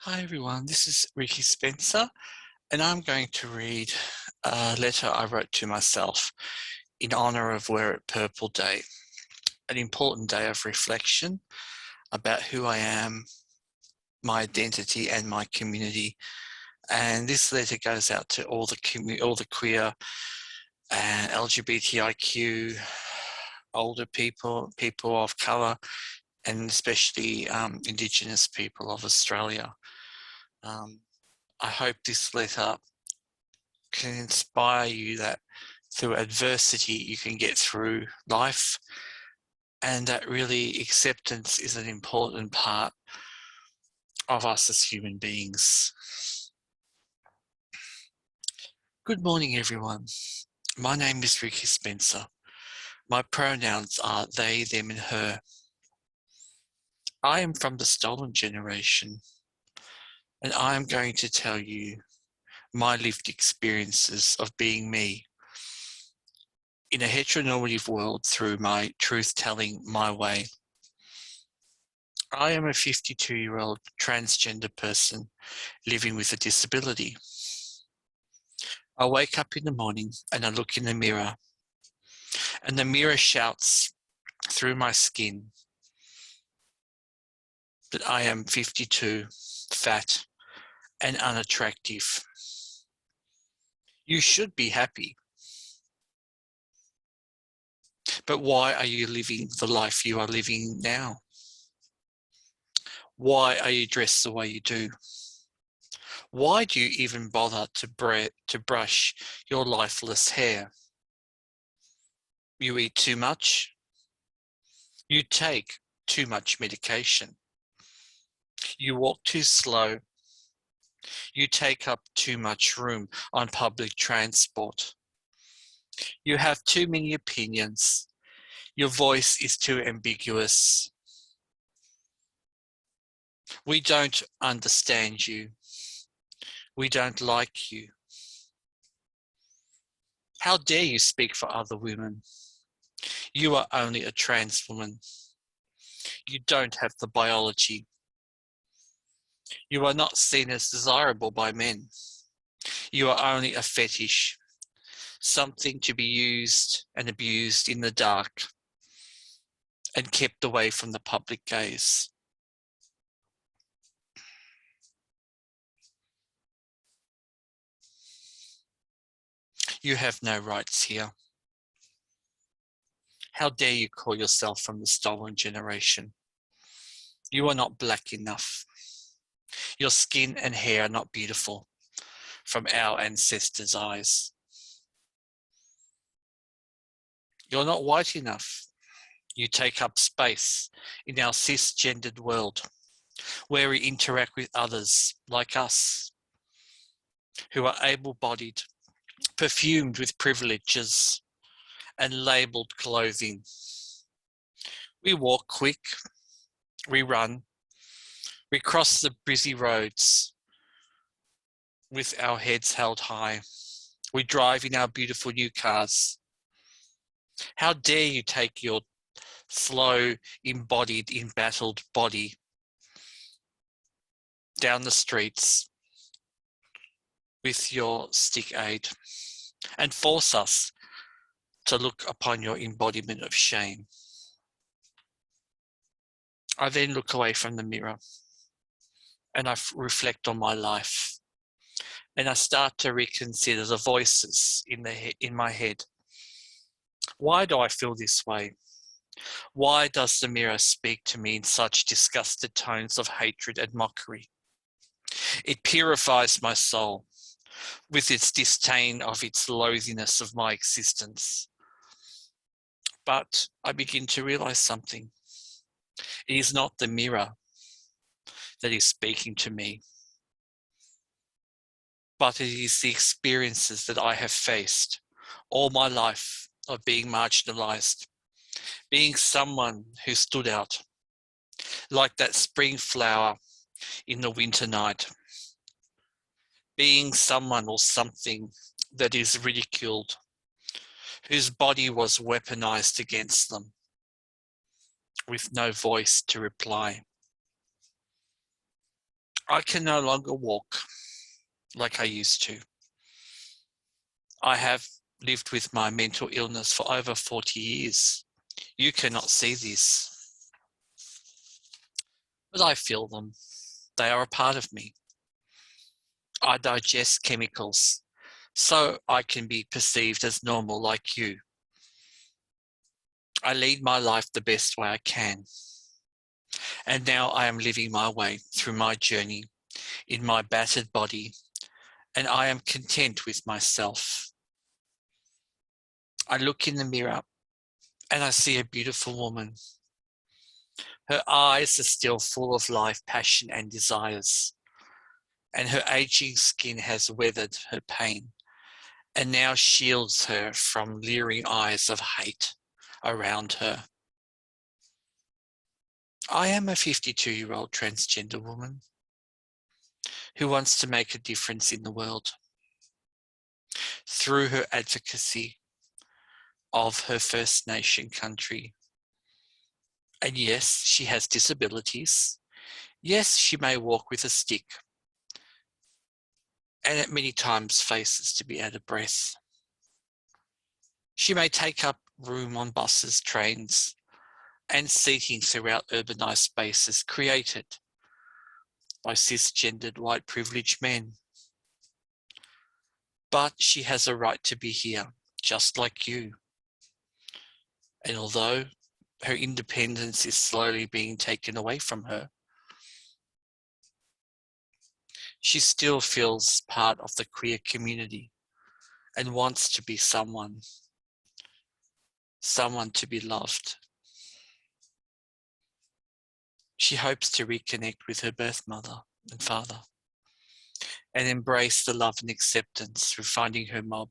Hi everyone, this is Ricki Spencer, and I'm going to read a letter I wrote to myself in honour of Wear It Purple Day, an important day of reflection about who I am, my identity and my community. And this letter goes out to all the queer and LGBTIQ, older people, people of colour, and especially Indigenous people of Australia. I hope this letter can inspire you that through adversity you can get through life, and that really acceptance is an important part of us as human beings. Good morning everyone. My name is Ricki Spencer. My pronouns are they, them and her. I am from the stolen generation, and I am going to tell you my lived experiences of being me in a heteronormative world through my truth-telling my way. I am a 52-year-old transgender person living with a disability. I wake up in the morning and I look in the mirror, and the mirror shouts through my skin that I am 52, fat and unattractive. You should be happy. But why are you living the life you are living now? Why are you dressed the way you do? Why do you even bother to brush your lifeless hair? You eat too much. You take too much medication. You walk too slow. You take up too much room on public transport. You have too many opinions. Your voice is too ambiguous. We don't understand you. We don't like you. How dare you speak for other women? You are only a trans woman. You don't have the biology. You are not seen as desirable by men. You are only a fetish, something to be used and abused in the dark and kept away from the public gaze. You have no rights here. How dare you call yourself from the stolen generation? You are not black enough. Your skin and hair are not beautiful from our ancestors' eyes. You're not white enough. You take up space in our cisgendered world, where we interact with others like us, who are able-bodied, perfumed with privileges, and labelled clothing. We walk quick, we run, we cross the busy roads with our heads held high. We drive in our beautiful new cars. How dare you take your slow, embodied, embattled body down the streets with your stick aid and force us to look upon your embodiment of shame. I then look away from the mirror and I reflect on my life, and I start to reconsider the voices in my head. Why do I feel this way? Why does the mirror speak to me in such disgusted tones of hatred and mockery? It purifies my soul with its disdain of its loathiness of my existence. But I begin to realize something. It is not the mirror that is speaking to me, but it is the experiences that I have faced all my life of being marginalized, being someone who stood out like that spring flower in the winter night, being someone or something that is ridiculed, whose body was weaponized against them, with no voice to reply. I can no longer walk like I used to. I have lived with my mental illness for over 40 years. You cannot see this, but I feel them. They are a part of me. I digest chemicals so I can be perceived as normal like you. I lead my life the best way I can. And now I am living my way through my journey in my battered body, and I am content with myself. I look in the mirror and I see a beautiful woman. Her eyes are still full of life, passion, and desires, and her aging skin has weathered her pain and now shields her from leering eyes of hate around her. I am a 52-year-old transgender woman who wants to make a difference in the world through her advocacy of her First Nation country. And yes, she has disabilities. Yes, she may walk with a stick and at many times faces to be out of breath. She may take up room on buses, trains, and seating throughout urbanised spaces created by cisgendered white privileged men. But she has a right to be here, just like you. And although her independence is slowly being taken away from her, she still feels part of the queer community and wants to be someone to be loved. She hopes to reconnect with her birth mother and father and embrace the love and acceptance through finding her mob.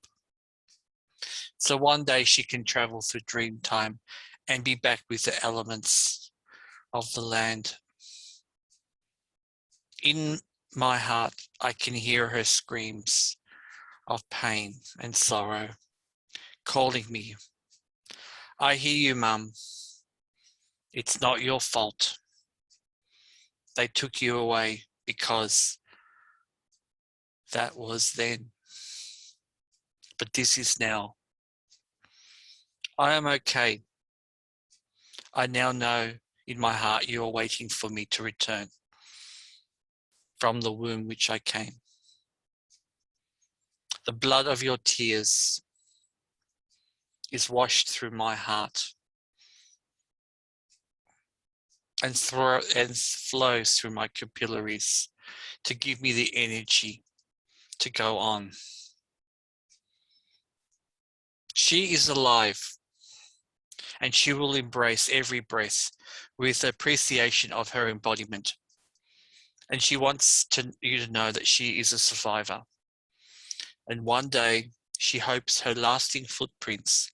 So one day she can travel through dream time and be back with the elements of the land. In my heart, I can hear her screams of pain and sorrow calling me. I hear you, Mum. It's not your fault. They took you away because that was then. But this is now. I am okay. I now know in my heart you are waiting for me to return from the womb which I came. The blood of your tears is washed through my heart and flows through my capillaries to give me the energy to go on. She is alive and she will embrace every breath with appreciation of her embodiment. And she wants you to know that she is a survivor. And one day she hopes her lasting footprints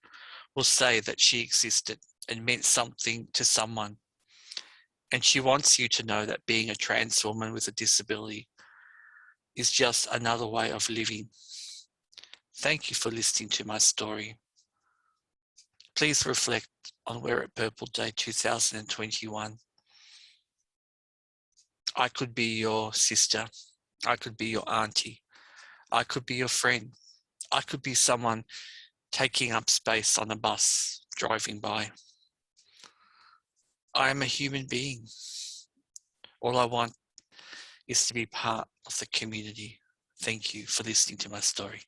will say that she existed and meant something to someone. And she wants you to know that being a trans woman with a disability is just another way of living. Thank you for listening to my story. Please reflect on Wear It Purple Day 2021. I could be your sister. I could be your auntie. I could be your friend. I could be someone taking up space on a bus driving by. I am a human being. All I want is to be part of the community. Thank you for listening to my story.